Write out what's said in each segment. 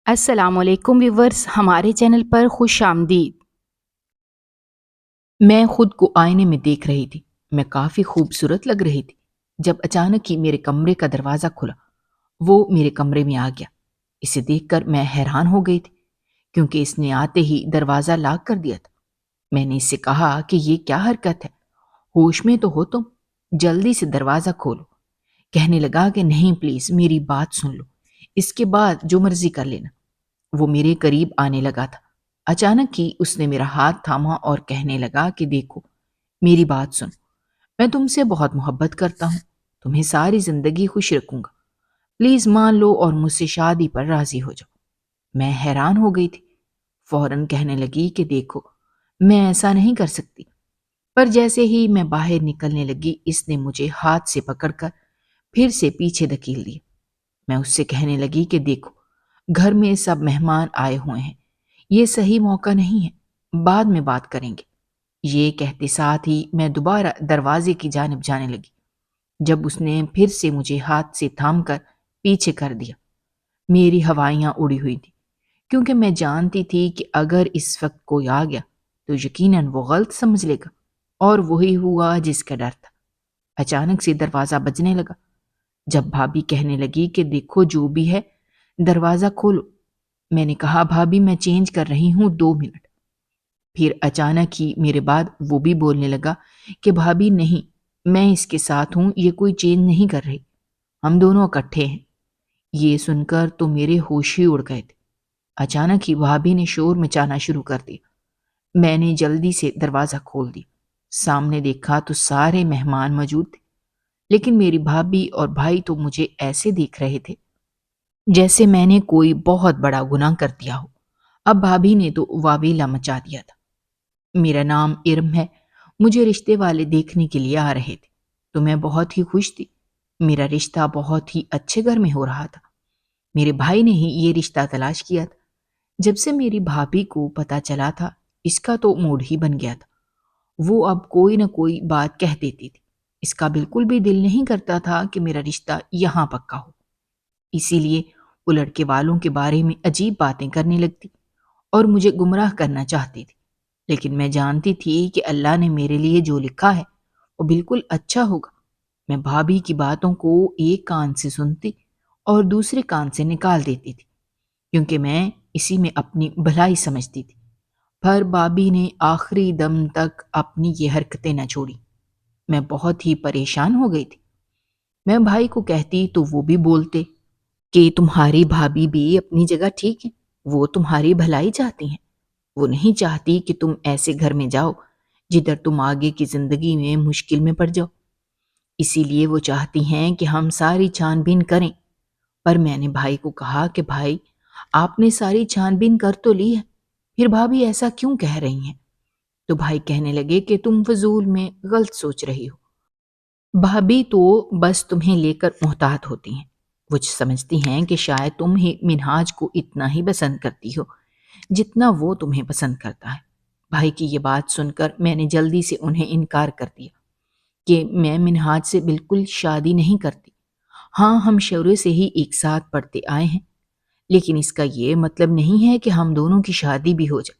السلام علیکم ویورز، ہمارے چینل پر خوش آمدید۔ میں خود کو آئینے میں دیکھ رہی تھی۔ میں کافی خوبصورت لگ رہی تھی جب اچانک ہی میرے کمرے کا دروازہ کھلا۔ وہ میرے کمرے میں آ گیا۔ اسے دیکھ کر میں حیران ہو گئی تھی کیونکہ اس نے آتے ہی دروازہ لاک کر دیا تھا۔ میں نے اس سے کہا کہ یہ کیا حرکت ہے، ہوش میں تو ہو تم، جلدی سے دروازہ کھولو۔ کہنے لگا کہ نہیں پلیز میری بات سن لو، اس کے بعد جو مرضی کر لینا۔ وہ میرے قریب آنے لگا تھا۔ اچانک ہی اس نے میرا ہاتھ تھاما اور کہنے لگا کہ دیکھو میری بات سن، میں تم سے بہت محبت کرتا ہوں، تمہیں ساری زندگی خوش رکھوں گا، پلیز مان لو اور مجھ سے شادی پر راضی ہو جاؤ۔ میں حیران ہو گئی تھی۔ فوراً کہنے لگی کہ دیکھو میں ایسا نہیں کر سکتی، پر جیسے ہی میں باہر نکلنے لگی اس نے مجھے ہاتھ سے پکڑ کر پھر سے پیچھے دھکیل دیا۔ میں اس سے کہنے لگی کہ دیکھو گھر میں سب مہمان آئے ہوئے ہیں، یہ صحیح موقع نہیں ہے، بعد میں بات کریں گے۔ یہ کہتے ساتھ ہی میں دوبارہ دروازے کی جانب جانے لگی جب اس نے پھر سے مجھے ہاتھ سے تھام کر پیچھے کر دیا۔ میری ہوائیاں اڑی ہوئی تھی کیونکہ میں جانتی تھی کہ اگر اس وقت کوئی آ گیا تو یقیناً وہ غلط سمجھ لے گا، اور وہی ہوا جس کا ڈر تھا۔ اچانک سے دروازہ بجنے لگا۔ جب بھابھی کہنے لگی کہ دیکھو جو بھی ہے دروازہ کھولو، میں نے کہا بھابھی میں چینج کر رہی ہوں 2 منٹ۔ پھر اچانک ہی میرے بعد وہ بھی بولنے لگا کہ بھابھی نہیں، میں اس کے ساتھ ہوں، یہ کوئی چینج نہیں کر رہی، ہم دونوں اکٹھے ہیں۔ یہ سن کر تو میرے ہوش ہی اڑ گئے تھے۔ اچانک ہی بھابھی نے شور مچانا شروع کر دیا۔ میں نے جلدی سے دروازہ کھول دیا۔ سامنے دیکھا تو سارے مہمان موجود تھے، لیکن میری بھابھی اور بھائی تو مجھے ایسے دیکھ رہے تھے جیسے میں نے کوئی بہت بڑا گناہ کر دیا ہو۔ اب بھابھی نے تو واویلا مچا دیا تھا۔ میرا نام ارم ہے، مجھے رشتے والے دیکھنے کے لیے آ رہے تھے، تو میں بہت ہی خوش تھی۔ میرا رشتہ بہت ہی اچھے گھر میں ہو رہا تھا۔ میرے بھائی نے ہی یہ رشتہ تلاش کیا تھا۔ جب سے میری بھابھی کو پتہ چلا تھا، اس کا تو موڈ ہی بن گیا تھا۔ وہ اب کوئی نہ کوئی بات کہہ دیتی تھی۔ اس کا بالکل بھی دل نہیں کرتا تھا کہ میرا رشتہ یہاں پکا ہو، اسی لیے وہ لڑکے والوں کے بارے میں عجیب باتیں کرنے لگتی اور مجھے گمراہ کرنا چاہتی تھی۔ لیکن میں جانتی تھی کہ اللہ نے میرے لیے جو لکھا ہے وہ بالکل اچھا ہوگا۔ میں بھابھی کی باتوں کو ایک کان سے سنتی اور دوسرے کان سے نکال دیتی تھی کیونکہ میں اسی میں اپنی بھلائی سمجھتی تھی۔ پر بھابھی نے آخری دم تک اپنی یہ حرکتیں نہ چھوڑی۔ میں بہت ہی پریشان ہو گئی تھی۔ میں بھائی کو کہتی تو وہ بھی بولتے کہ تمہاری بھابھی بھی اپنی جگہ ٹھیک ہے، وہ تمہاری بھلائی چاہتی ہیں، وہ نہیں چاہتی کہ تم ایسے گھر میں جاؤ جدھر تم آگے کی زندگی میں مشکل میں پڑ جاؤ، اسی لیے وہ چاہتی ہیں کہ ہم ساری چھان بین کریں۔ پر میں نے بھائی کو کہا کہ بھائی آپ نے ساری چھان بین کر تو لی ہے، پھر بھابھی ایسا کیوں کہہ رہی ہیں؟ تو بھائی کہنے لگے کہ تم فضول میں غلط سوچ رہی ہو، بھابھی تو بس تمہیں لے کر محتاط ہوتی ہیں، وہ سمجھتی ہیں کہ شاید تم ہی منہاج کو اتنا ہی پسند کرتی ہو جتنا وہ تمہیں پسند کرتا ہے۔ بھائی کی یہ بات سن کر میں نے جلدی سے انہیں انکار کر دیا کہ میں منہاج سے بالکل شادی نہیں کرتی۔ ہاں ہم شروع سے ہی ایک ساتھ پڑھتے آئے ہیں، لیکن اس کا یہ مطلب نہیں ہے کہ ہم دونوں کی شادی بھی ہو جائے۔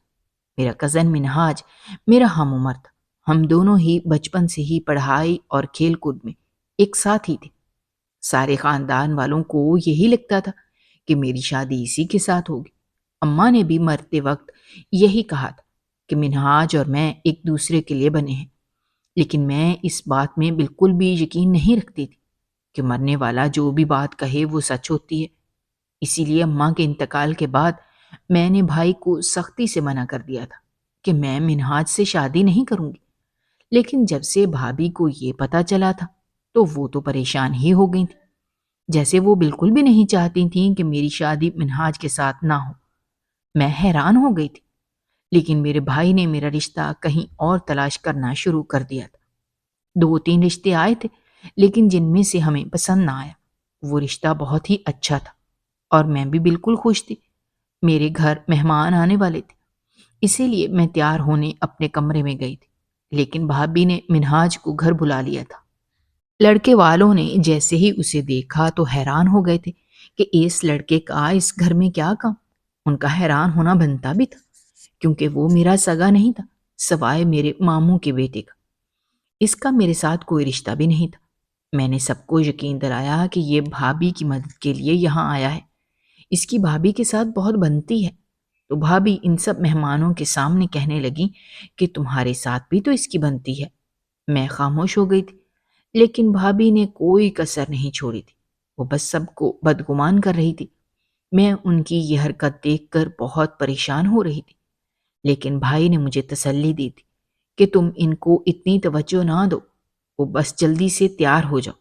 میرا کزن منہاج میرا ہم عمر تھا، ہم دونوں ہی بچپن سے ہی پڑھائی اور کھیل کود میں ایک ساتھ ہی تھے۔ سارے خاندان والوں کو یہی لگتا تھا کہ میری شادی اسی کے ساتھ ہوگی۔ اماں نے بھی مرتے وقت یہی کہا تھا کہ منہاج اور میں ایک دوسرے کے لیے بنے ہیں، لیکن میں اس بات میں بالکل بھی یقین نہیں رکھتی تھی کہ مرنے والا جو بھی بات کہے وہ سچ ہوتی ہے۔ اسی لیے اماں کے انتقال کے بعد میں نے بھائی کو سختی سے منع کر دیا تھا کہ میں منہاج سے شادی نہیں کروں گی۔ لیکن جب سے بھابھی کو یہ پتا چلا تھا تو وہ تو پریشان ہی ہو گئی تھی، جیسے وہ بالکل بھی نہیں چاہتی تھیں کہ میری شادی منہاج کے ساتھ نہ ہو۔ میں حیران ہو گئی تھی، لیکن میرے بھائی نے میرا رشتہ کہیں اور تلاش کرنا شروع کر دیا تھا۔ 2-3 رشتے آئے تھے، لیکن جن میں سے ہمیں پسند نہ آیا۔ وہ رشتہ بہت ہی اچھا تھا اور میں بھی بالکل خوش تھی۔ میرے گھر مہمان آنے والے تھے، اسی لیے میں تیار ہونے اپنے کمرے میں گئی تھی، لیکن بھابھی نے منہاج کو گھر بلا لیا تھا۔ لڑکے والوں نے جیسے ہی اسے دیکھا تو حیران ہو گئے تھے کہ اس لڑکے کا اس گھر میں کیا کام۔ ان کا حیران ہونا بنتا بھی تھا، کیونکہ وہ میرا سگا نہیں تھا سوائے میرے ماموں کے بیٹے کا۔ اس کا میرے ساتھ کوئی رشتہ بھی نہیں تھا۔ میں نے سب کو یقین دلایا کہ یہ بھابھی کی مدد کے لیے یہاں آیا ہے، اس کی بھابھی کے ساتھ بہت بنتی ہے۔ تو بھابھی ان سب مہمانوں کے سامنے کہنے لگی کہ تمہارے ساتھ بھی تو اس کی بنتی ہے۔ میں خاموش ہو گئی تھی، لیکن بھابھی نے کوئی کسر نہیں چھوڑی تھی۔ وہ بس سب کو بدگمان کر رہی تھی۔ میں ان کی یہ حرکت دیکھ کر بہت پریشان ہو رہی تھی، لیکن بھائی نے مجھے تسلی دی تھی کہ تم ان کو اتنی توجہ نہ دو، وہ بس جلدی سے تیار ہو جاؤ۔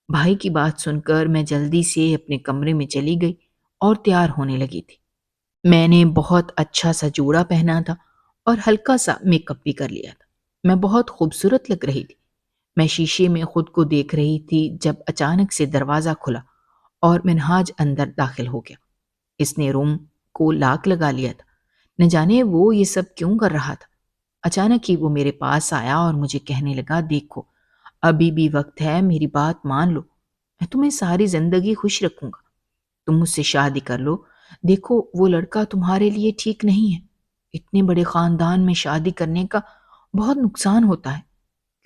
بھائی کی بات سن کر میں جلدی سے اپنے کمرے میں چلی گئی اور تیار ہونے لگی تھی۔ میں نے بہت اچھا سا جوڑا پہنا تھا اور ہلکا سا میک اپ بھی کر لیا تھا۔ میں بہت خوبصورت لگ رہی تھی۔ میں شیشے میں خود کو دیکھ رہی تھی جب اچانک سے دروازہ کھلا اور منہاج اندر داخل ہو گیا۔ اس نے روم کو لاک لگا لیا تھا۔ نہ جانے وہ یہ سب کیوں کر رہا تھا۔ اچانک ہی وہ میرے پاس آیا اور مجھے کہنے لگا، دیکھو ابھی بھی وقت ہے، میری بات مان لو، میں تمہیں ساری زندگی خوش رکھوں گا، تم مجھ سے شادی کر لو۔ دیکھو وہ لڑکا تمہارے لیے ٹھیک نہیں ہے، اتنے بڑے خاندان میں شادی کرنے کا بہت نقصان ہوتا ہے،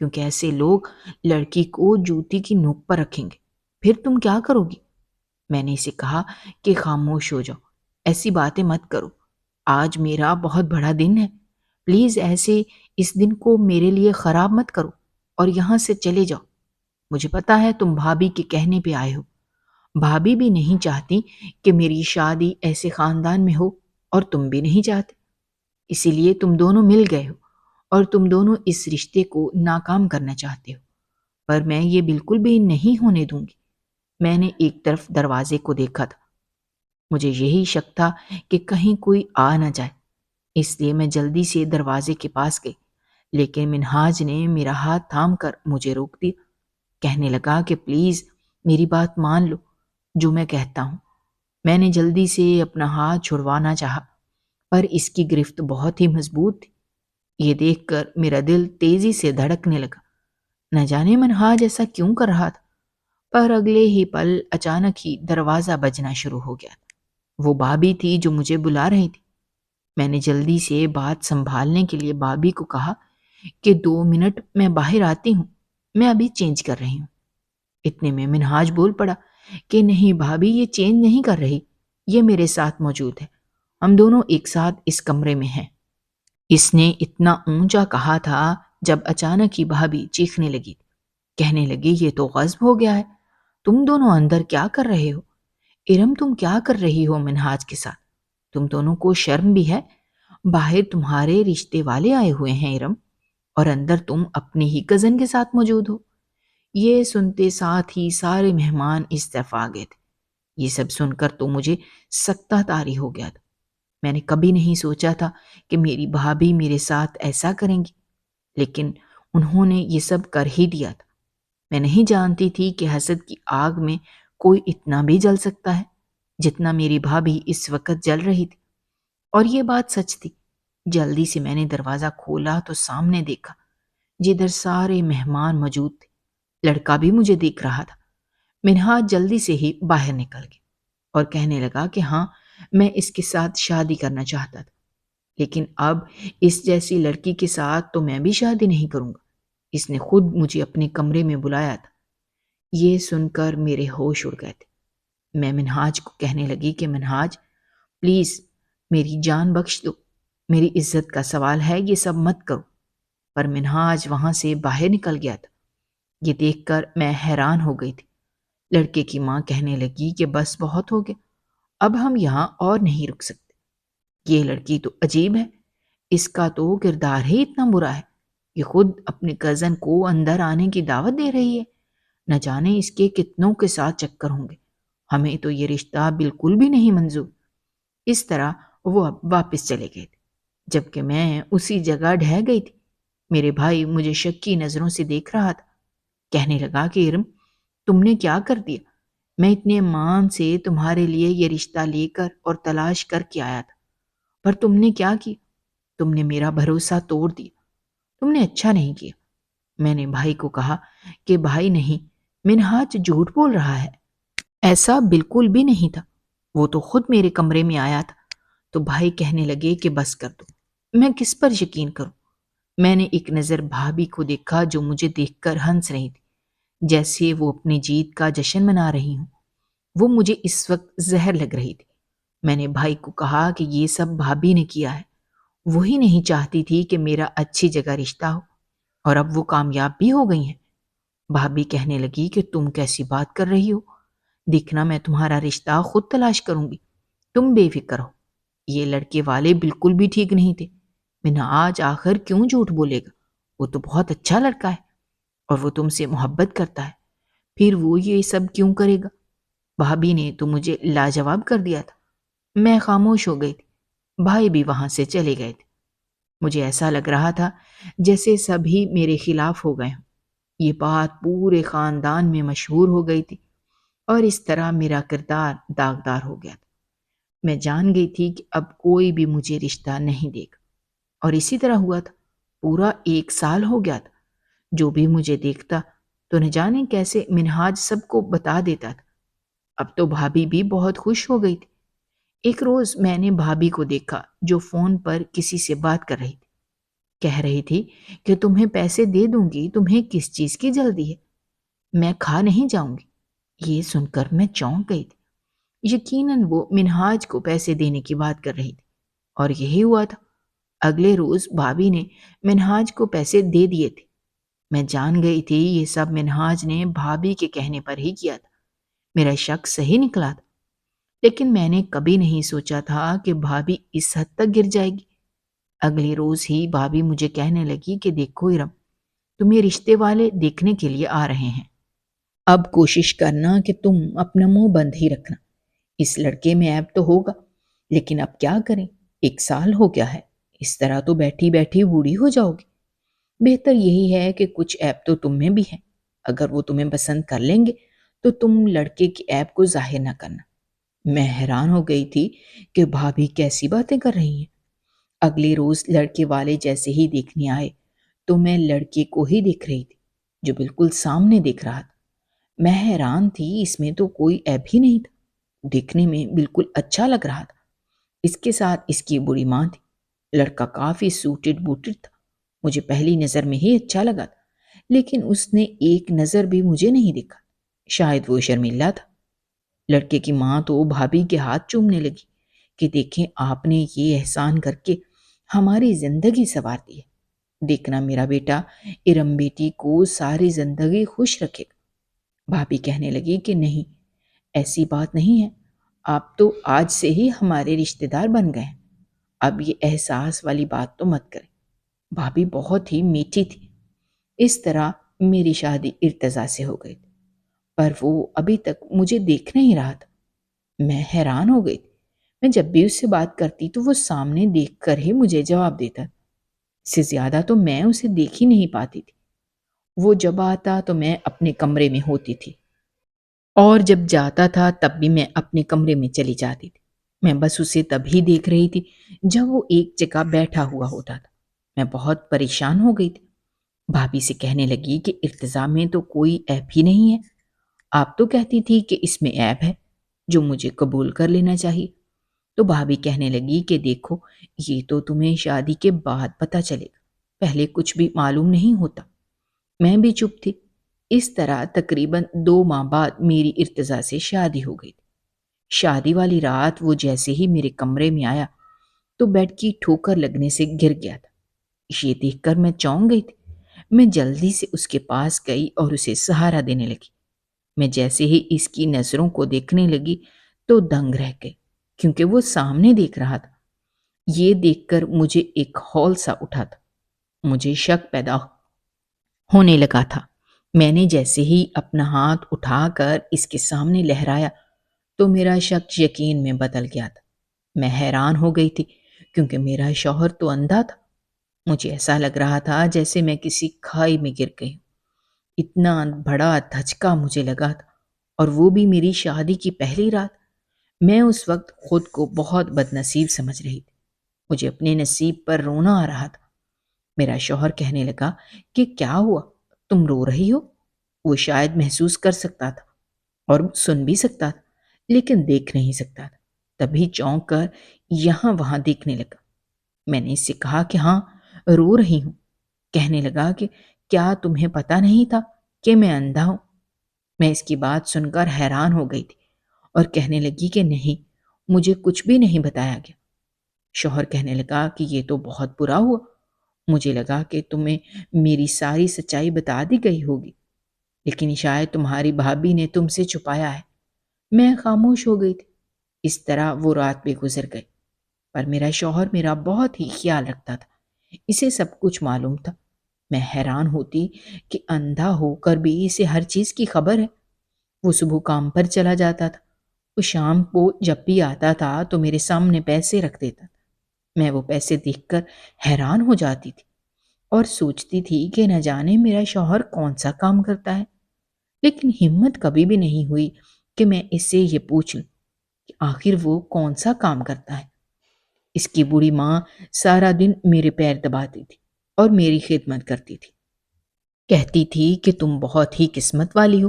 کیونکہ ایسے لوگ لڑکی کو جوتی کی نوک پر رکھیں گے، پھر تم کیا کرو گی؟ میں نے اسے کہا کہ خاموش ہو جاؤ، ایسی باتیں مت کرو، آج میرا بہت بڑا دن ہے، پلیز ایسے اس دن کو میرے لیے خراب مت کرو اور یہاں سے چلے جاؤ۔ مجھے پتا ہے تم بھابھی کے کہنے پہ آئے ہو، بھابھی بھی نہیں چاہتی کہ میری شادی ایسے خاندان میں ہو اور تم بھی نہیں چاہتے، اسی لیے تم دونوں مل گئے ہو اور تم دونوں اس رشتے کو ناکام کرنا چاہتے ہو، پر میں یہ بالکل بھی نہیں ہونے دوں گی۔ میں نے ایک طرف دروازے کو دیکھا تھا، مجھے یہی شک تھا کہ کہیں کوئی آ نہ جائے، اس لیے میں جلدی سے دروازے کے پاس گئی، لیکن منہاج نے میرا ہاتھ تھام کر مجھے روک دیا۔ کہنے لگا کہ پلیز میری بات مان لو، جو میں کہتا ہوں۔ میں نے جلدی سے اپنا ہاتھ چھڑوانا چاہا، پر اس کی گرفت بہت ہی مضبوط تھی۔ یہ دیکھ کر میرا دل تیزی سے دھڑکنے لگا۔ نہ جانے منہاج ایسا کیوں کر رہا تھا، پر اگلے ہی پل اچانک ہی دروازہ بجنا شروع ہو گیا۔ وہ بھابھی تھی جو مجھے بلا رہی تھی۔ میں نے جلدی سے بات سنبھالنے کے لیے بھابھی کو کہا کہ 2 منٹ میں باہر آتی ہوں، میں ابھی چینج کر رہی ہوں۔ اتنے میں منہاج بول پڑا کہ نہیں بھابھی، یہ چینج نہیں کر رہی، یہ میرے ساتھ موجود ہے، ہم دونوں ایک ساتھ اس کمرے میں ہیں۔ اس نے اتنا اونچا کہا تھا جب اچانک ہی بھابھی چیخنے لگی، کہنے لگی یہ تو غصب ہو گیا ہے، تم دونوں اندر کیا کر رہے ہو؟ ارم تم کیا کر رہی ہو منہاج کے ساتھ؟ تم دونوں کو شرم بھی ہے؟ باہر تمہارے رشتے والے آئے ہوئے ہیں ارم، اور اندر تم اپنے ہی کزن کے ساتھ موجود ہو۔ یہ سنتے ساتھ ہی سارے مہمان اس طرف آ گئے تھے۔ یہ سب سن کر تو مجھے سکتہ طاری ہو گیا تھا۔ میں نے کبھی نہیں سوچا تھا کہ میری بھابھی میرے ساتھ ایسا کریں گی، لیکن انہوں نے یہ سب کر ہی دیا تھا۔ میں نہیں جانتی تھی کہ حسد کی آگ میں کوئی اتنا بھی جل سکتا ہے جتنا میری بھابھی اس وقت جل رہی تھی، اور یہ بات سچ تھی۔ جلدی سے میں نے دروازہ کھولا تو سامنے دیکھا جدھر سارے مہمان موجود تھے۔ لڑکا بھی مجھے دیکھ رہا تھا۔ منہاج جلدی سے ہی باہر نکل گیا اور کہنے لگا کہ ہاں میں اس کے ساتھ شادی کرنا چاہتا تھا، لیکن اب اس جیسی لڑکی کے ساتھ تو میں بھی شادی نہیں کروں گا، اس نے خود مجھے اپنے کمرے میں بلایا تھا۔ یہ سن کر میرے ہوش اڑ گئے تھے۔ میں منہاج کو کہنے لگی کہ منہاج پلیز میری جان بخش دو، میری عزت کا سوال ہے، یہ سب مت کرو۔ پر منہاج وہاں سے باہر نکل گیا تھا۔ یہ دیکھ کر میں حیران ہو گئی تھی۔ لڑکے کی ماں کہنے لگی کہ بس بہت ہو گیا، اب ہم یہاں اور نہیں رک سکتے۔ یہ لڑکی تو عجیب ہے، اس کا تو کردار ہی اتنا برا ہے، یہ خود اپنے کزن کو اندر آنے کی دعوت دے رہی ہے، نہ جانے اس کے کتنوں کے ساتھ چکر ہوں گے، ہمیں تو یہ رشتہ بالکل بھی نہیں منظور۔ اس طرح وہ اب واپس چلے گئے تھے، جبکہ میں اسی جگہ ڈھہ گئی تھی۔ میرے بھائی مجھے شکی نظروں سے دیکھ رہا تھا۔ کہنے لگا کہ ارم تم نے کیا کر دیا؟ میں اتنے مان سے تمہارے لیے یہ رشتہ لے کر اور تلاش کر کے آیا تھا، پر تم نے کیا کیا؟ تم نے میرا بھروسہ توڑ دیا، تم نے اچھا نہیں کیا۔ میں نے بھائی کو کہا کہ بھائی نہیں، منہاج جھوٹ بول رہا ہے، ایسا بالکل بھی نہیں تھا، وہ تو خود میرے کمرے میں آیا تھا تو بھائی کہنے لگے کہ بس کر دو، میں کس پر یقین کروں؟ میں نے ایک نظر بھابھی کو دیکھا جو مجھے دیکھ کر ہنس رہی تھی، جیسے وہ اپنی جیت کا جشن منا رہی ہوں۔ وہ مجھے اس وقت زہر لگ رہی تھی۔ میں نے بھائی کو کہا کہ یہ سب بھابھی نے کیا ہے، وہی نہیں چاہتی تھی کہ میرا اچھی جگہ رشتہ ہو، اور اب وہ کامیاب بھی ہو گئی ہیں۔ بھابھی کہنے لگی کہ تم کیسی بات کر رہی ہو؟ دیکھنا میں تمہارا رشتہ خود تلاش کروں گی، تم بے فکر ہو۔ یہ لڑکے والے بالکل بھی ٹھیک نہیں تھے۔ منہاج آخر کیوں جھوٹ بولے گا؟ وہ تو بہت اچھا لڑکا ہے اور وہ تم سے محبت کرتا ہے، پھر وہ یہ سب کیوں کرے گا؟ بھابھی نے تو مجھے لاجواب کر دیا تھا۔ میں خاموش ہو گئی تھی۔ بھائی بھی وہاں سے چلے گئے تھے۔ مجھے ایسا لگ رہا تھا جیسے سبھی میرے خلاف ہو گئے ہوں۔ یہ بات پورے خاندان میں مشہور ہو گئی تھی اور اس طرح میرا کردار داغدار ہو گیا تھا۔ میں جان گئی تھی کہ اب کوئی بھی مجھے رشتہ نہیں دے گا، اور اسی طرح ہوا تھا۔ پورا 1 سال ہو گیا تھا۔ جو بھی مجھے دیکھتا تو نہ جانے کیسے منہاج سب کو بتا دیتا تھا۔ اب تو بھابھی بھی بہت خوش ہو گئی تھی۔ ایک روز میں نے بھابھی کو دیکھا جو فون پر کسی سے بات کر رہی تھی۔ کہہ رہی تھی کہ تمہیں پیسے دے دوں گی، تمہیں کس چیز کی جلدی ہے؟ میں کھا نہیں جاؤں گی۔ یہ سن کر میں چونک گئی تھی۔ یقیناً وہ منہاج کو پیسے دینے کی بات کر رہی تھی، اور یہی ہوا تھا۔ اگلے روز بھابھی نے منہاج کو پیسے دے دیے تھے۔ میں جان گئی تھی یہ سب منہاج نے بھابھی کے کہنے پر ہی کیا تھا۔ میرا شک صحیح نکلا تھا، لیکن میں نے کبھی نہیں سوچا تھا کہ بھابھی اس حد تک گر جائے گی۔ اگلے روز ہی بھابھی مجھے کہنے لگی کہ دیکھو ارم، تمہیں رشتے والے دیکھنے کے لیے آ رہے ہیں۔ اب کوشش کرنا کہ تم اپنا منہ بند ہی رکھنا۔ اس لڑکے میں عیب تو ہوگا، لیکن اب کیا کریں، 1 سال ہو گیا ہے، اس طرح تو بیٹھی بیٹھی بوڑھی ہو جاؤ گی۔ بہتر یہی ہے کہ کچھ عیب تو تم میں بھی ہیں۔ اگر وہ تمہیں پسند کر لیں گے تو تم لڑکے کی عیب کو ظاہر نہ کرنا۔ میں حیران ہو گئی تھی کہ بھابھی کیسی باتیں کر رہی ہیں۔ اگلے روز لڑکے والے جیسے ہی دیکھنے آئے تو میں لڑکے کو ہی دیکھ رہی تھی جو بالکل سامنے دیکھ رہا تھا۔ میں حیران تھی، اس میں تو کوئی عیب ہی نہیں تھا، دیکھنے میں بالکل اچھا لگ رہا تھا۔ اس کے ساتھ اس کی بڑی ماں تھی۔ لڑکا کافی سوٹڈ بوٹڈ تھا، مجھے پہلی نظر میں ہی اچھا لگا تھا، لیکن اس نے ایک نظر بھی مجھے نہیں دیکھا۔ شاید وہ شرمیلا تھا۔ لڑکے کی ماں تو بھابھی کے ہاتھ چومنے لگی کہ دیکھیں آپ نے یہ احسان کر کے ہماری زندگی سنوار دی ہے، دیکھنا میرا بیٹا ارم بیٹی کو ساری زندگی خوش رکھے گا۔ بھابھی کہنے لگی کہ نہیں، ایسی بات نہیں ہے، آپ تو آج سے ہی ہمارے رشتہ دار بن گئے ہیں، اب یہ احساس والی بات تو مت کریں۔ بھابھی بہت ہی میٹھی تھی۔ اس طرح میری شادی ارتضیٰ سے ہو گئی تھی، پر وہ ابھی تک مجھے دیکھ نہیں رہا تھا۔ میں حیران ہو گئی تھی۔ میں جب بھی اس سے بات کرتی تو وہ سامنے دیکھ کر ہی مجھے جواب دیتا، اس سے زیادہ تو میں اسے دیکھ ہی نہیں پاتی تھی۔ وہ جب آتا تو میں اپنے کمرے میں ہوتی تھی، اور جب جاتا تھا تب بھی میں اپنے کمرے میں چلی جاتی تھی۔ میں بس اسے تبھی دیکھ رہی تھی جب وہ ایک جگہ بیٹھا ہوا ہوتا تھا۔ میں بہت پریشان ہو گئی تھی۔ بھابھی سے کہنے لگی کہ ارتضیٰ میں تو کوئی عیب ہی نہیں ہے، آپ تو کہتی تھی کہ اس میں عیب ہے جو مجھے قبول کر لینا چاہیے۔ تو بھابھی کہنے لگی کہ دیکھو، یہ تو تمہیں شادی کے بعد پتہ چلے گا، پہلے کچھ بھی معلوم نہیں ہوتا۔ میں بھی چپ تھی۔ اس طرح تقریباً 2 ماہ بعد میری ارتضیٰ سے شادی ہو گئی تھی۔ شادی والی رات وہ جیسے ہی میرے کمرے میں آیا تو بیڈ کی ٹھوکر لگنے سے گر گیا تھا۔ یہ دیکھ کر میں چونک گئی تھی۔ میں جلدی سے اس کے پاس گئی اور اسے سہارا دینے لگی۔ میں جیسے ہی اس کی نظروں کو دیکھنے لگی تو دنگ رہ گئی، کیونکہ وہ سامنے دیکھ رہا تھا۔ یہ دیکھ کر مجھے ایک ہول سا اٹھا تھا، مجھے شک پیدا ہونے لگا تھا۔ میں نے جیسے ہی اپنا ہاتھ اٹھا کر اس کے سامنے لہرایا تو میرا شک یقین میں بدل گیا تھا۔ میں حیران ہو گئی تھی کیونکہ میرا شوہر تو اندھا تھا۔ مجھے ایسا لگ رہا تھا جیسے میں کسی کھائی میں گر گئی ہوں۔ اتنا بڑا دھچکا مجھے لگا تھا، اور وہ بھی میری شادی کی پہلی رات۔ میں اس وقت خود کو بہت بد نصیب سمجھ رہی تھی۔ مجھے اپنے نصیب پر رونا آ رہا تھا۔ میرا شوہر کہنے لگا کہ کیا ہوا، تم رو رہی ہو؟ وہ شاید محسوس کر سکتا تھا اور سن بھی سکتا تھا، لیکن دیکھ نہیں سکتا تھا۔ تبھی چونک کر یہاں وہاں دیکھنے لگا۔ میں نے اس سے کہا کہ ہاں، رو رہی ہوں۔ کہنے لگا کہ کیا تمہیں پتہ نہیں تھا کہ میں اندھا ہوں؟ میں اس کی بات سن کر حیران ہو گئی تھی اور کہنے لگی کہ نہیں، مجھے کچھ بھی نہیں بتایا گیا۔ شوہر کہنے لگا کہ یہ تو بہت برا ہوا، مجھے لگا کہ تمہیں میری ساری سچائی بتا دی گئی ہوگی، لیکن شاید تمہاری بھابھی نے تم سے چھپایا ہے۔ میں خاموش ہو گئی تھی۔ اس طرح وہ رات بھی گزر گئی، پر میرا شوہر میرا بہت ہی خیال رکھتا تھا، اسے سب کچھ معلوم تھا۔ میں حیران ہوتی کہ اندھا ہو کر بھی اسے ہر چیز کی خبر ہے۔ وہ صبح کام پر چلا جاتا تھا، وہ شام کو جب بھی آتا تھا تو میرے سامنے پیسے رکھ دیتا تھا۔ میں وہ پیسے دیکھ کر حیران ہو جاتی تھی اور سوچتی تھی کہ نہ جانے میرا شوہر کون سا کام کرتا ہے، لیکن ہمت کبھی بھی نہیں ہوئی کہ میں اس سے یہ پوچھ لوں کہ آخر وہ کون سا کام کرتا ہے۔ اس کی بوڑھی ماں سارا دن میرے پیر دباتی تھی اور میری خدمت کرتی تھی، کہتی تھی کہ تم بہت ہی قسمت والی ہو،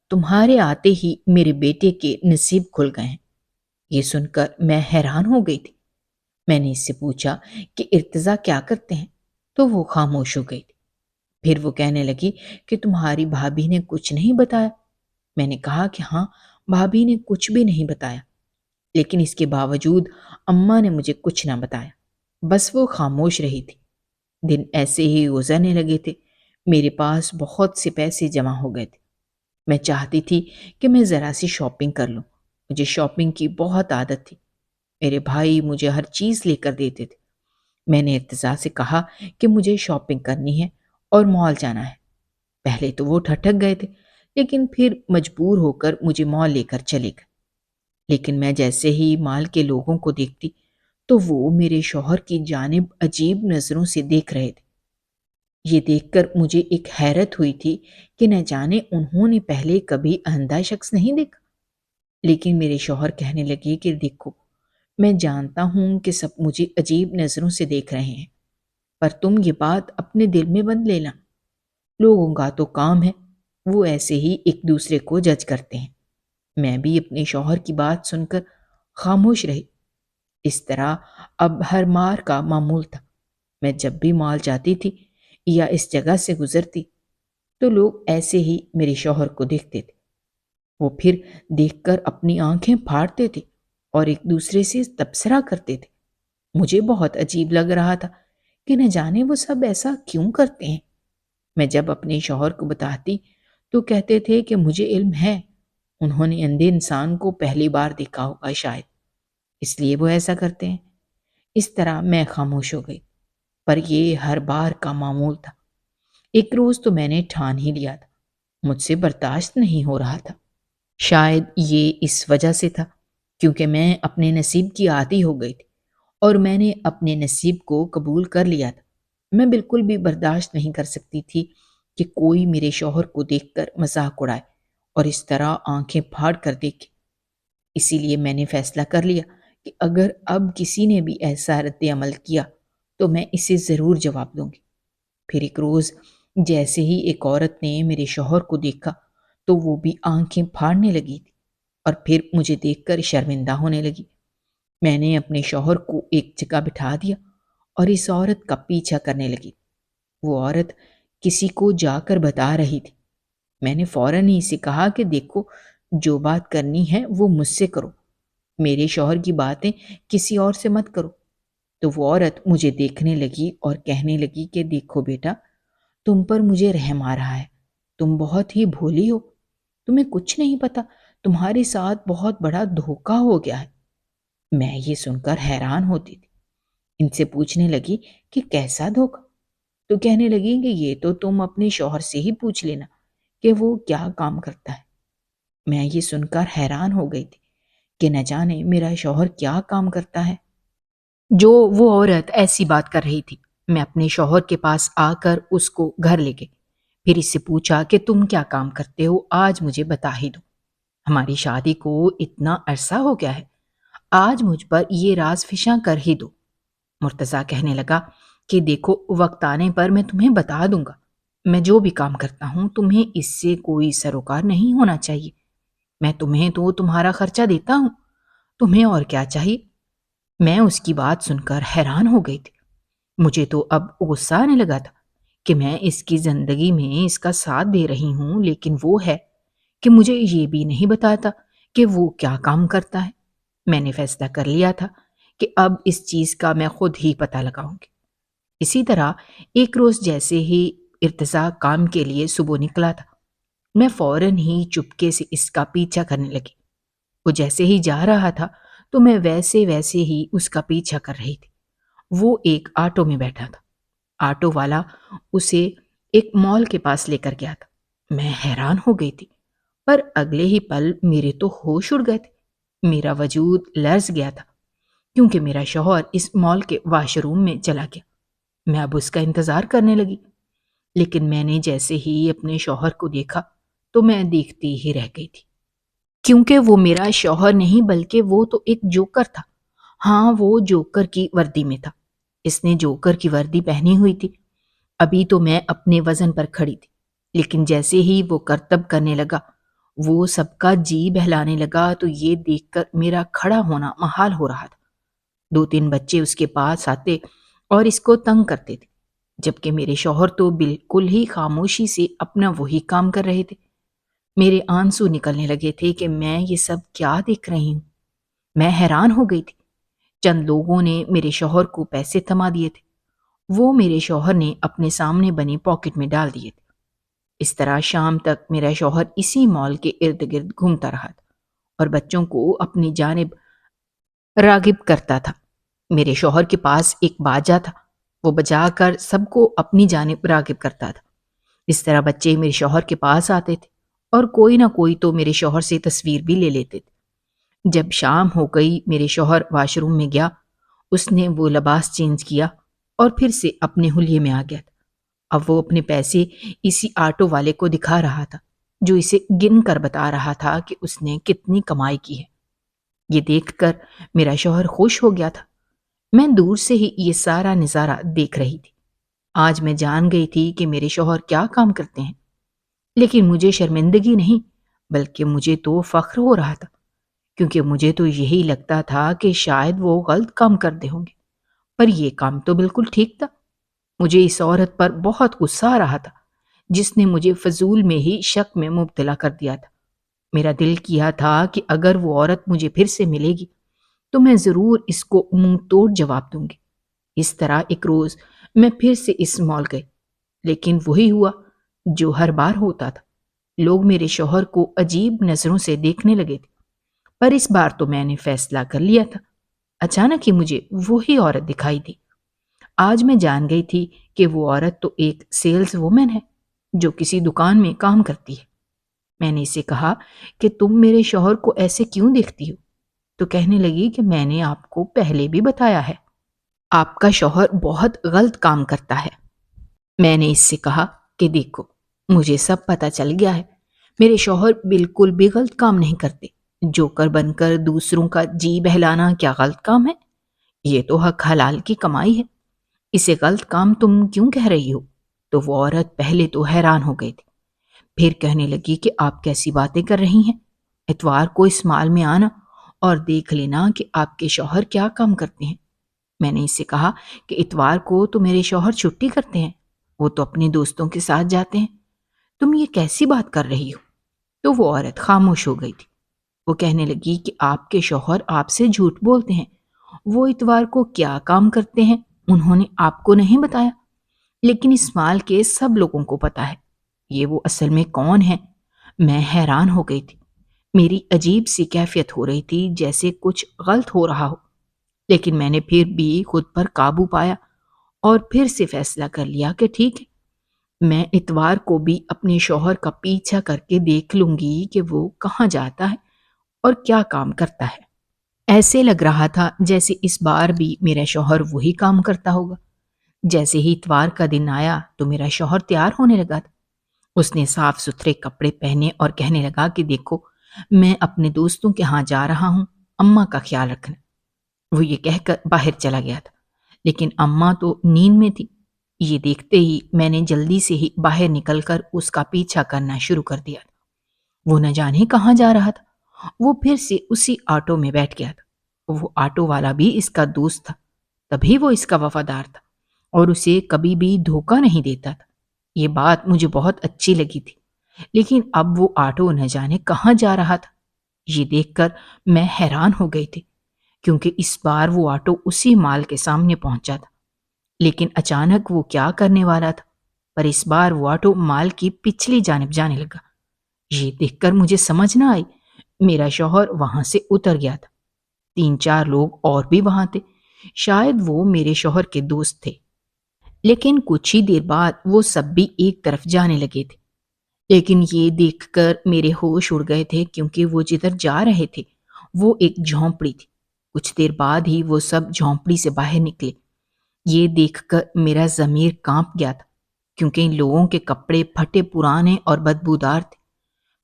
تمہارے آتے ہی میرے بیٹے کے نصیب کھل گئے ہیں۔ یہ سن کر میں حیران ہو گئی تھی۔ میں نے اس سے پوچھا کہ ارتضیٰ کیا کرتے ہیں، تو وہ خاموش ہو گئی تھی۔ پھر وہ کہنے لگی کہ تمہاری بھابھی نے کچھ نہیں بتایا۔ میں نے کہا کہ ہاں، بھابھی نے کچھ بھی نہیں بتایا، لیکن اس کے باوجود اماں نے مجھے کچھ نہ بتایا، بس وہ خاموش رہی تھی۔ دن ایسے ہی گزرنے لگے تھے۔ میرے پاس بہت سے پیسے جمع ہو گئے تھے۔ میں چاہتی تھی کہ میں ذرا سی شاپنگ کر لوں، مجھے شاپنگ کی بہت عادت تھی۔ میرے بھائی مجھے ہر چیز لے کر دیتے تھے۔ میں نے ارتضیٰ سے کہا کہ مجھے شاپنگ کرنی ہے اور مال جانا ہے۔ پہلے تو وہ ٹھٹک گئے تھے، لیکن پھر مجبور ہو کر مجھے مال لے کر چلے گئے۔ لیکن میں جیسے ہی مال کے لوگوں کو دیکھتی تو وہ میرے شوہر کی جانب عجیب نظروں سے دیکھ رہے تھے۔ یہ دیکھ کر مجھے ایک حیرت ہوئی تھی کہ نہ جانے انہوں نے پہلے کبھی اندھا شخص نہیں دیکھا۔ لیکن میرے شوہر کہنے لگے کہ دیکھو، میں جانتا ہوں کہ سب مجھے عجیب نظروں سے دیکھ رہے ہیں، پر تم یہ بات اپنے دل میں بند لینا۔ لوگوں کا تو کام ہے، وہ ایسے ہی ایک دوسرے کو جج کرتے ہیں۔ میں بھی اپنے شوہر کی بات سن کر خاموش رہی۔ اس طرح اب ہر مار کا معمول تھا۔ میں جب بھی مال جاتی تھی یا اس جگہ سے گزرتی تو لوگ ایسے ہی میرے شوہر کو دیکھتے تھے۔ وہ پھر دیکھ کر اپنی آنکھیں پھاڑتے تھے اور ایک دوسرے سے تبصرہ کرتے تھے۔ مجھے بہت عجیب لگ رہا تھا کہ نہ جانے وہ سب ایسا کیوں کرتے ہیں۔ میں جب اپنے شوہر کو بتاتی تو کہتے تھے کہ مجھے علم ہے، انہوں نے اندھے انسان کو پہلی بار دیکھا ہوگا شاید، اس لیے وہ ایسا کرتے ہیں۔ اس طرح میں خاموش ہو گئی، پر یہ ہر بار کا معمول تھا۔ ایک روز تو میں نے ٹھان ہی لیا تھا، مجھ سے برداشت نہیں ہو رہا تھا۔ شاید یہ اس وجہ سے تھا کیونکہ میں اپنے نصیب کی عادی ہو گئی تھی اور میں نے اپنے نصیب کو قبول کر لیا تھا۔ میں بالکل بھی برداشت نہیں کر سکتی تھی کہ کوئی میرے شوہر کو دیکھ کر مذاق اڑائے اور اس طرح آنکھیں پھاڑ کر دیکھے۔ اسی لیے میں نے فیصلہ کر لیا کہ اگر اب کسی نے بھی ایسا رد عمل کیا تو میں اسے ضرور جواب دوں گی۔ پھر ایک روز جیسے ہی ایک عورت نے میرے شوہر کو دیکھا تو وہ بھی آنکھیں پھاڑنے لگی تھی اور پھر مجھے دیکھ کر شرمندہ ہونے لگی۔ میں نے اپنے شوہر کو ایک جگہ بٹھا دیا اور اس عورت کا پیچھا کرنے لگی۔ وہ عورت کسی کو جا کر بتا رہی تھی۔ میں نے فوراً ہی اسے کہا کہ دیکھو، جو بات کرنی ہے وہ مجھ سے کرو، میرے شوہر کی باتیں کسی اور سے مت کرو۔ تو وہ عورت مجھے دیکھنے لگی اور کہنے لگی کہ دیکھو بیٹا، تم پر مجھے رحم آ رہا ہے، تم بہت ہی بھولی ہو، تمہیں کچھ نہیں پتا، تمہارے ساتھ بہت بڑا دھوکہ ہو گیا ہے۔ میں یہ سن کر حیران ہوتی تھی۔ ان سے پوچھنے لگی کہ کیسا دھوکہ؟ تو کہنے لگی کہ یہ تو تم اپنے شوہر سے ہی پوچھ لینا کہ وہ کیا کام کرتا ہے۔ میں یہ سن کر حیران ہو گئی تھی کہ نہ جانے میرا شوہر کیا کام کرتا ہے جو وہ عورت ایسی بات کر رہی تھی۔ میں اپنے شوہر کے پاس آ کر اس کو گھر لے گئی، پھر اس سے پوچھا کہ تم کیا کام کرتے ہو، آج مجھے بتا ہی دو، ہماری شادی کو اتنا عرصہ ہو گیا ہے، آج مجھ پر یہ راز فشاں کر ہی دو۔ مرتضیٰ کہنے لگا کہ دیکھو، وقت آنے پر میں تمہیں بتا دوں گا، میں جو بھی کام کرتا ہوں تمہیں اس سے کوئی سروکار نہیں ہونا چاہیے، میں تمہیں تو تمہارا خرچہ دیتا ہوں، تمہیں اور کیا چاہیے؟ میں اس کی بات سن کر حیران ہو گئی تھی۔ مجھے تو اب غصہ آنے لگا تھا کہ میں اس کی زندگی میں اس کا ساتھ دے رہی ہوں، لیکن وہ ہے کہ مجھے یہ بھی نہیں بتاتا کہ وہ کیا کام کرتا ہے۔ میں نے فیصلہ کر لیا تھا کہ اب اس چیز کا میں خود ہی پتہ لگاؤں گی۔ اسی طرح ایک روز جیسے ہی ارتضیٰ کام کے لیے صبح نکلا تھا، میں فوراً ہی چپکے سے اس کا پیچھا کرنے لگی۔ وہ جیسے ہی جا رہا تھا تو میں ویسے ہی اس کا پیچھا کر رہی تھی۔ وہ ایک آٹو میں بیٹھا تھا۔ آٹو والا اسے ایک مال کے پاس لے کر گیا تھا۔ میں حیران ہو گئی تھی، پر اگلے ہی پل میرے تو ہوش اڑ گئے تھے۔ میرا وجود لرز گیا تھا کیونکہ میرا شوہر اس مال کے واش روم میں چلا گیا۔ میں اب اس کا انتظار کرنے لگی، لیکن میں نے جیسے ہی اپنے شوہر کو دیکھا تو میں دیکھتی ہی رہ گئی تھی، کیونکہ وہ میرا شوہر نہیں بلکہ وہ تو ایک جوکر تھا۔ ہاں، وہ جوکر کی وردی میں تھا۔ اس نے جوکر کی وردی پہنی ہوئی تھی۔ ابھی تو میں اپنے وزن پر کھڑی تھی، لیکن جیسے ہی وہ کرتب کرنے لگا، وہ سب کا جی بہلانے لگا تو یہ دیکھ کر میرا کھڑا ہونا محال ہو رہا تھا۔ 2-3 بچے اس کے پاس آتے اور اس کو تنگ کرتے تھے، جبکہ میرے شوہر تو بالکل ہی خاموشی سے اپنا وہی کام کر رہے تھے۔ میرے آنسو نکلنے لگے تھے کہ میں یہ سب کیا دیکھ رہی ہوں۔ میں حیران ہو گئی تھی۔ چند لوگوں نے میرے شوہر کو پیسے تھما دیے تھے۔ وہ میرے شوہر نے اپنے سامنے بنی پاکٹ میں ڈال دیے تھے۔ اس طرح شام تک میرا شوہر اسی مال کے ارد گرد گھومتا رہا تھا اور بچوں کو اپنی جانب راغب کرتا تھا۔ میرے شوہر کے پاس ایک باجا تھا، وہ بجا کر سب کو اپنی جانب راغب کرتا تھا۔ اس طرح بچے میرے شوہر کے پاس آتے تھے اور کوئی نہ کوئی تو میرے شوہر سے تصویر بھی لے لیتے تھے۔ جب شام ہو گئی، میرے شوہر واش روم میں گیا۔ اس نے وہ لباس چینج کیا اور پھر سے اپنے حلیے میں آ گیا تھا۔ اب وہ اپنے پیسے اسی آٹو والے کو دکھا رہا تھا، جو اسے گن کر بتا رہا تھا کہ اس نے کتنی کمائی کی ہے۔ یہ دیکھ کر میرا شوہر خوش ہو گیا تھا۔ میں دور سے ہی یہ سارا نظارہ دیکھ رہی تھی۔ آج میں جان گئی تھی کہ میرے شوہر کیا کام کرتے ہیں، لیکن مجھے شرمندگی نہیں بلکہ مجھے تو فخر ہو رہا تھا، کیونکہ مجھے تو یہی لگتا تھا کہ شاید وہ غلط کام کرتے ہوں گے، پر یہ کام تو بالکل ٹھیک تھا۔ مجھے اس عورت پر بہت غصہ آ رہا تھا جس نے مجھے فضول میں ہی شک میں مبتلا کر دیا تھا۔ میرا دل کیا تھا کہ اگر وہ عورت مجھے پھر سے ملے گی تو میں ضرور اس کو منہ توڑ جواب دوں گی۔ اس طرح ایک روز میں پھر سے اس مال گئی، لیکن وہی ہوا جو ہر بار ہوتا تھا۔ لوگ میرے شوہر کو عجیب نظروں سے دیکھنے لگے تھے، پر اس بار تو میں نے فیصلہ کر لیا تھا۔ اچانک ہی مجھے وہی عورت دکھائی دی۔ آج میں جان گئی تھی کہ وہ عورت تو ایک سیلز وومن ہے جو کسی دکان میں کام کرتی ہے۔ میں نے اسے کہا کہ تم میرے شوہر کو ایسے کیوں دیکھتی ہو؟ تو کہنے لگی کہ میں نے آپ کو پہلے بھی بتایا ہے، آپ کا شوہر بہت غلط کام کرتا ہے۔ میں نے اس سے کہا کہ دیکھو، مجھے سب پتہ چل گیا ہے، میرے شوہر بالکل بھی غلط کام نہیں کرتے۔ جوکر بن کر دوسروں کا جی بہلانا کیا غلط کام ہے؟ یہ تو حق حلال کی کمائی ہے۔ اسے غلط کام تم کیوں کہہ رہی ہو؟ تو وہ عورت پہلے تو حیران ہو گئی تھی، پھر کہنے لگی کہ آپ کیسی باتیں کر رہی ہیں؟ اتوار کو اس مال میں آنا اور دیکھ لینا کہ آپ کے شوہر کیا کام کرتے ہیں۔ میں نے اس سے کہا کہ اتوار کو تو میرے شوہر چھٹی کرتے ہیں، وہ تو اپنے دوستوں کے ساتھ جاتے ہیں۔ تم یہ کیسی بات کر رہی ہو؟ تو وہ عورت خاموش ہو گئی تھی۔ وہ کہنے لگی کہ آپ کے شوہر آپ سے جھوٹ بولتے ہیں۔ وہ اتوار کو کیا کام کرتے ہیں انہوں نے آپ کو نہیں بتایا، لیکن اس مال کے سب لوگوں کو پتا ہے۔ یہ وہ اصل میں کون ہے؟ میں حیران ہو گئی تھی۔ میری عجیب سی کیفیت ہو رہی تھی، جیسے کچھ غلط ہو رہا ہو، لیکن میں نے پھر بھی خود پر قابو پایا اور پھر سے فیصلہ کر لیا کہ ٹھیک ہے، میں اتوار کو بھی اپنے شوہر کا پیچھا کر کے دیکھ لوں گی کہ وہ کہاں جاتا ہے اور کیا کام کرتا ہے۔ ایسے لگ رہا تھا جیسے اس بار بھی میرا شوہر وہی کام کرتا ہوگا۔ جیسے ہی اتوار کا دن آیا تو میرا شوہر تیار ہونے لگا تھا۔ اس نے صاف ستھرے کپڑے پہنے اور کہنے لگا کہ دیکھو، میں اپنے دوستوں کے ہاں جا رہا ہوں، اماں کا خیال رکھنا۔ وہ یہ کہہ کر باہر چلا گیا تھا، لیکن اماں تو نیند میں تھی۔ یہ دیکھتے ہی میں نے جلدی سے ہی باہر نکل کر اس کا پیچھا کرنا شروع کر دیا تھا۔ وہ نہ جانے کہاں جا رہا تھا۔ وہ پھر سے اسی آٹو میں بیٹھ گیا تھا وہ آٹو والا بھی اس کا دوست تھا، تبھی وہ اس کا وفادار تھا اور اسے کبھی بھی دھوکہ نہیں دیتا تھا۔ یہ بات مجھے بہت اچھی لگی تھی، لیکن اب وہ آٹو نہ جانے کہاں جا رہا تھا۔ یہ دیکھ کر میں حیران ہو گئی تھی، کیونکہ اس بار وہ آٹو اسی مال کے سامنے پہنچا تھا، لیکن اچانک وہ کیا کرنے والا تھا، پر اس بار وہ آٹو مال کی پچھلی جانب جانے لگا۔ یہ دیکھ کر مجھے سمجھ نہ آئی، میرا شوہر وہاں سے اتر گیا تھا، 3-4 لوگ اور بھی وہاں تھے، شاید وہ میرے شوہر کے دوست تھے، لیکن کچھ ہی دیر بعد وہ سب بھی ایک طرف جانے لگے تھے۔ لیکن یہ دیکھ کر میرے ہوش اڑ گئے تھے، کیونکہ وہ جدھر جا رہے تھے وہ ایک جھونپڑی تھی۔ کچھ دیر بعد ہی وہ سب جھونپڑی سے باہر نکلے۔ یہ دیکھ کر میرا ضمیر کانپ گیا تھا، کیونکہ ان لوگوں کے کپڑے پھٹے پرانے اور بدبودار تھے۔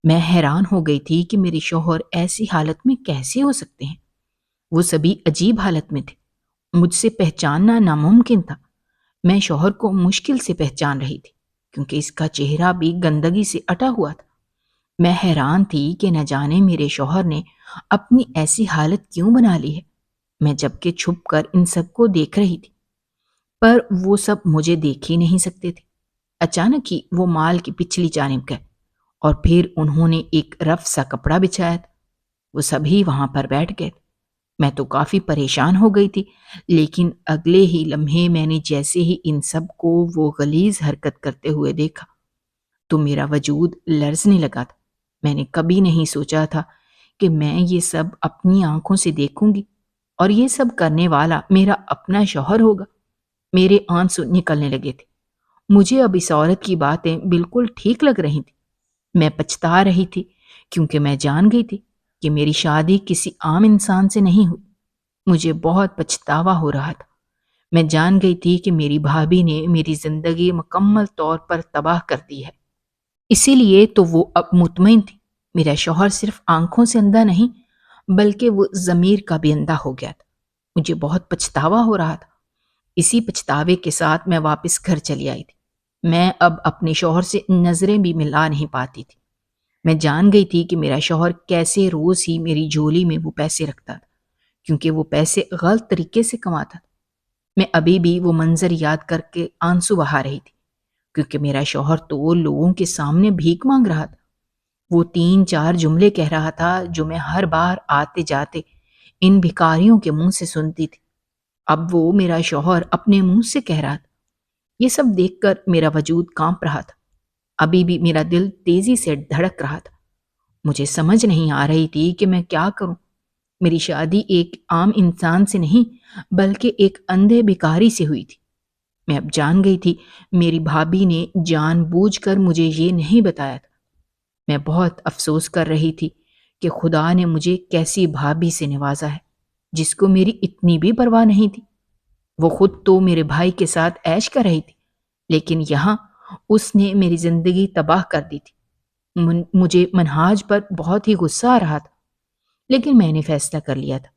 میں حیران ہو گئی تھی کہ میرے شوہر ایسی حالت میں کیسے ہو سکتے ہیں۔ وہ سبھی عجیب حالت میں تھے، مجھ سے پہچاننا ناممکن تھا۔ میں شوہر کو مشکل سے پہچان رہی تھی، کیونکہ اس کا چہرہ بھی گندگی سے اٹا ہوا تھا۔ میں حیران تھی کہ نہ جانے میرے شوہر نے اپنی ایسی حالت کیوں بنا لی ہے۔ میں جبکہ چھپ کر ان سب کو دیکھ رہی تھی، پر وہ سب مجھے دیکھ ہی نہیں سکتے تھے۔ اچانک ہی وہ مال کی پچھلی جانب گئے اور پھر انہوں نے ایک رف سا کپڑا بچھایا تھا۔ وہ سبھی وہاں پر بیٹھ گئے تھے۔ میں تو کافی پریشان ہو گئی تھی، لیکن اگلے ہی لمحے میں نے جیسے ہی ان سب کو وہ غلیظ حرکت کرتے ہوئے دیکھا تو میرا وجود لرزنے لگا تھا۔ میں نے کبھی نہیں سوچا تھا کہ میں یہ سب اپنی آنکھوں سے دیکھوں گی اور یہ سب کرنے والا میرا اپنا شوہر ہوگا۔ میرے آنسو نکلنے لگے تھے۔ مجھے اب اس عورت کی باتیں بالکل ٹھیک لگ رہی تھیں۔ میں پچھتا رہی تھی، کیونکہ میں جان گئی تھی کہ میری شادی کسی عام انسان سے نہیں ہوئی۔ مجھے بہت پچھتاوا ہو رہا تھا۔ میں جان گئی تھی کہ میری بھابھی نے میری زندگی مکمل طور پر تباہ کر دی ہے۔ اسی لیے تو وہ اب مطمئن تھی۔ میرا شوہر صرف آنکھوں سے اندھا نہیں، بلکہ وہ ضمیر کا بھی اندھا ہو گیا تھا۔ مجھے بہت پچھتاوا ہو رہا تھا۔ اسی پچھتاوے کے ساتھ میں واپس گھر چلی آئی تھی۔ میں اب اپنے شوہر سے نظریں بھی ملا نہیں پاتی تھی۔ میں جان گئی تھی کہ میرا شوہر کیسے روز ہی میری جھولی میں وہ پیسے رکھتا تھا، کیونکہ وہ پیسے غلط طریقے سے کماتا تھا۔ میں ابھی بھی وہ منظر یاد کر کے آنسو بہا رہی تھی، کیونکہ میرا شوہر تو لوگوں کے سامنے بھیک مانگ رہا تھا۔ وہ 3-4 جملے کہہ رہا تھا جو میں ہر بار آتے جاتے ان بھکاریوں کے منہ سے سنتی تھی۔ اب وہ میرا شوہر اپنے منہ سے کہہ رہا تھا۔ یہ سب دیکھ کر میرا وجود کانپ رہا تھا۔ ابھی بھی میرا دل تیزی سے دھڑک رہا تھا۔ مجھے سمجھ نہیں آ رہی تھی کہ میں کیا کروں۔ میری شادی ایک عام انسان سے نہیں، بلکہ ایک اندھے بھکاری سے ہوئی تھی۔ میں اب جان گئی تھی میری بھابھی نے جان بوجھ کر مجھے یہ نہیں بتایا تھا۔ میں بہت افسوس کر رہی تھی کہ خدا نے مجھے کیسی بھابھی سے نوازا ہے، جس کو میری اتنی بھی پرواہ نہیں تھی۔ وہ خود تو میرے بھائی کے ساتھ عیش کر رہی تھی، لیکن یہاں اس نے میری زندگی تباہ کر دی تھی۔ مجھے منہاج پر بہت ہی غصہ آ رہا تھا، لیکن میں نے فیصلہ کر لیا تھا،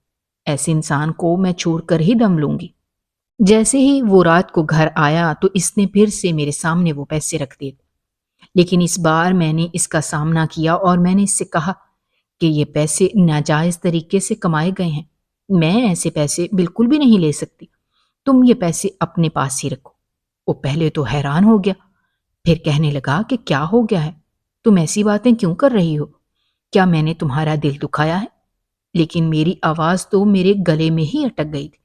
ایسے انسان کو میں چھوڑ کر ہی دم لوں گی۔ جیسے ہی وہ رات کو گھر آیا تو اس نے پھر سے میرے سامنے وہ پیسے رکھ دیے، لیکن اس بار میں نے اس کا سامنا کیا اور میں نے اس سے کہا کہ یہ پیسے ناجائز طریقے سے کمائے گئے ہیں۔ میں ایسے پیسے بالکل بھی نہیں لے سکتی۔ تم یہ پیسے اپنے پاس ہی رکھو۔ وہ پہلے تو حیران ہو گیا، پھر کہنے لگا کہ کیا ہو گیا ہے؟ تم ایسی باتیں کیوں کر رہی ہو؟ کیا میں نے تمہارا دل دکھایا ہے؟ لیکن میری آواز تو میرے گلے میں ہی اٹک گئی تھی،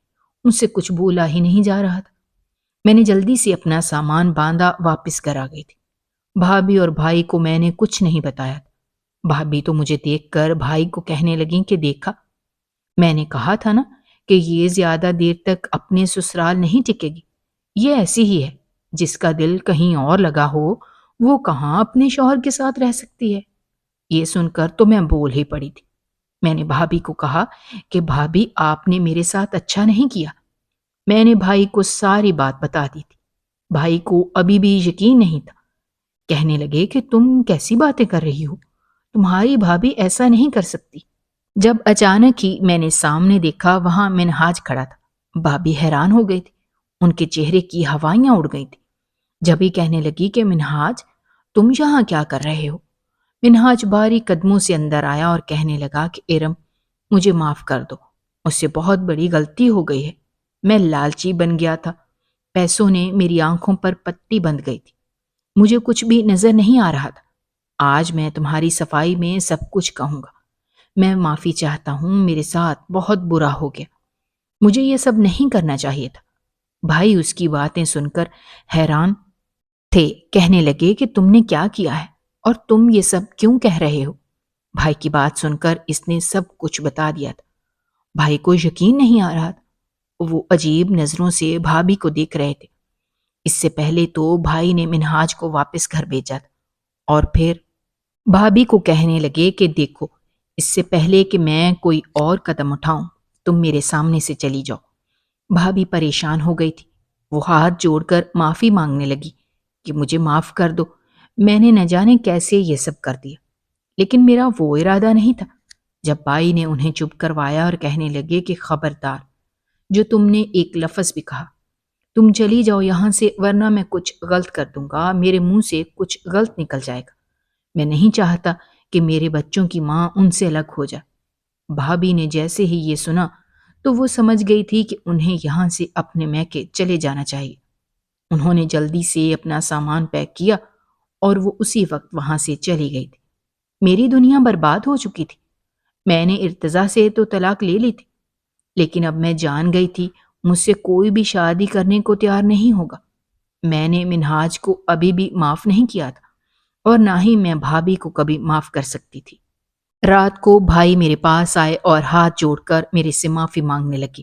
مجھ سے کچھ بولا ہی نہیں جا رہا تھا۔ میں نے جلدی سے اپنا سامان باندھا، واپس گھر آ گئی تھی۔ بھابھی اور بھائی کو میں نے کچھ نہیں بتایا تھا۔ بھابھی تو مجھے دیکھ کر بھائی کو کہنے لگیں کہ دیکھا، میں نے کہا تھا نا کہ یہ زیادہ دیر تک اپنے سسرال نہیں ٹکے گی۔ یہ ایسی ہی ہے، جس کا دل کہیں اور لگا ہو وہ کہاں اپنے شوہر کے ساتھ رہ سکتی ہے۔ یہ سن کر تو میں بول ہی پڑی تھی۔ میں نے بھابھی کو کہا کہ بھابھی آپ نے میرے ساتھ اچھا نہیں کیا۔ میں نے بھائی کو ساری بات بتا دی تھی۔ بھائی کو ابھی بھی یقین نہیں تھا۔ کہنے لگے کہ تم کیسی باتیں کر رہی ہو، تمہاری بھابھی ایسا نہیں کر سکتی۔ جب اچانک ہی میں نے سامنے دیکھا وہاں منہاج کھڑا تھا۔ بھابھی حیران ہو گئی تھی، ان کے چہرے کی ہوائیاں اڑ گئی تھی۔ جب ہی کہنے لگی کہ منہاج تم یہاں کیا کر رہے ہو؟ منہاج بھاری قدموں سے اندر آیا اور کہنے لگا کہ ارم مجھے معاف کر دو، مجھ سے بہت بڑی غلطی ہو گئی ہے۔ میں لالچی بن گیا تھا۔ پیسوں نے میری آنکھوں پر پٹی بندھ گئی تھی۔ مجھے کچھ بھی نظر نہیں آ رہا تھا۔ آج میں تمہاری صفائی میں سب کچھ کہوں گا۔ میں معافی چاہتا ہوں، میرے ساتھ بہت برا ہو گیا۔ مجھے یہ سب نہیں کرنا چاہیے تھا۔ بھائی اس کی باتیں سن کر حیران تھے، کہنے لگے کہ تم نے کیا کیا ہے اور تم یہ سب کیوں کہہ رہے ہو؟ بھائی کی بات سن کر اس نے سب کچھ بتا دیا تھا۔ بھائی کو یقین نہیں آ رہا تھا۔ وہ عجیب نظروں سے بھابھی کو دیکھ رہے تھے۔ اس سے پہلے تو بھائی نے منہاج کو واپس گھر بھیجا تھا، اور پھر بھابھی کو کہنے لگے کہ دیکھو، اس سے پہلے کہ میں کوئی اور قدم اٹھاؤں، تم میرے سامنے سے چلی جاؤ۔ بھابھی پریشان ہو گئی تھی۔ وہ ہاتھ جوڑ کر معافی مانگنے لگی کہ مجھے معاف کر دو، میں نے نہ جانے کیسے یہ سب کر دیا، لیکن میرا وہ ارادہ نہیں تھا۔ جب بھائی نے انہیں چپ کروایا اور کہنے لگے کہ خبردار، جو تم نے ایک لفظ بھی کہا، تم چلی جاؤ یہاں سے، ورنہ میں کچھ غلط کر دوں گا، میرے منہ سے کچھ غلط نکل جائے گا۔ میں نہیں چاہتا کہ میرے بچوں کی ماں ان سے الگ ہو جائے۔ بھابھی نے جیسے ہی یہ سنا تو وہ سمجھ گئی تھی کہ انہیں یہاں سے اپنے میکے چلے جانا چاہیے۔ انہوں نے جلدی سے اپنا سامان پیک کیا اور وہ اسی وقت وہاں سے چلی گئی تھی۔ میری دنیا برباد ہو چکی تھی۔ میں نے ارتضیٰ سے تو طلاق لے لی تھی، لیکن اب میں جان گئی تھی مجھ سے کوئی بھی شادی کرنے کو تیار نہیں ہوگا۔ میں نے منہاج کو ابھی بھی معاف نہیں کیا تھا، اور نہ ہی میں بھابھی کو کبھی معاف کر سکتی تھی۔ رات کو بھائی میرے پاس آئے اور ہاتھ جوڑ کر میرے سے معافی مانگنے لگے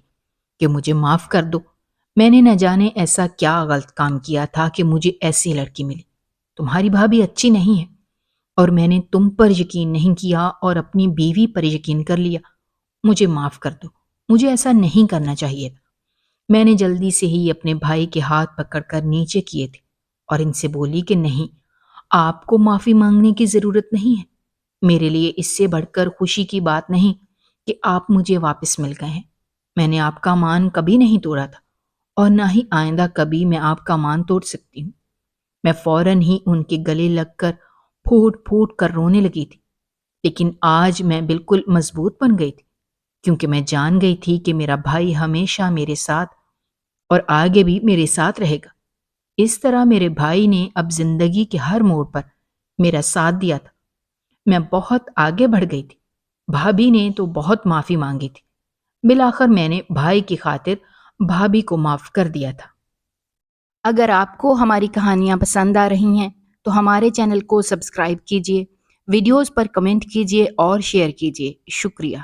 کہ مجھے معاف کر دو۔ میں نے نہ جانے ایسا کیا غلط کام کیا تھا کہ مجھے ایسی لڑکی ملی۔ تمہاری بھابھی اچھی نہیں ہے، اور میں نے تم پر یقین نہیں کیا اور اپنی بیوی پر یقین کر لیا۔ مجھے معاف کر دو، مجھے ایسا نہیں کرنا چاہیے تھا۔ میں نے جلدی سے ہی اپنے بھائی کے ہاتھ پکڑ کر نیچے کیے تھے اور ان سے بولی کہ نہیں، آپ کو معافی مانگنے کی ضرورت نہیں ہے۔ میرے لیے اس سے بڑھ کر خوشی کی بات نہیں کہ آپ مجھے واپس مل گئے ہیں۔ میں نے آپ کا مان کبھی نہیں توڑا تھا، اور نہ ہی آئندہ کبھی میں آپ کا مان توڑ سکتی ہوں۔ میں فوراً ہی ان کے گلے لگ کر پھوٹ پھوٹ کر رونے لگی تھی، لیکن آج میں بالکل مضبوط بن گئی تھی، کیونکہ میں جان گئی تھی کہ میرا بھائی ہمیشہ میرے ساتھ اور آگے بھی میرے ساتھ رہے گا۔ اس طرح میرے بھائی نے اب زندگی کے ہر موڑ پر میرا ساتھ دیا تھا۔ میں بہت آگے بڑھ گئی تھی۔ بھابھی نے تو بہت معافی مانگی تھی۔ بالآخر میں نے بھائی کی خاطر بھابھی کو معاف کر دیا تھا۔ اگر آپ کو ہماری کہانیاں پسند آ رہی ہیں تو ہمارے چینل کو سبسکرائب کیجیے، ویڈیوز پر کمنٹ کیجیے اور شیئر کیجیے۔ شکریہ۔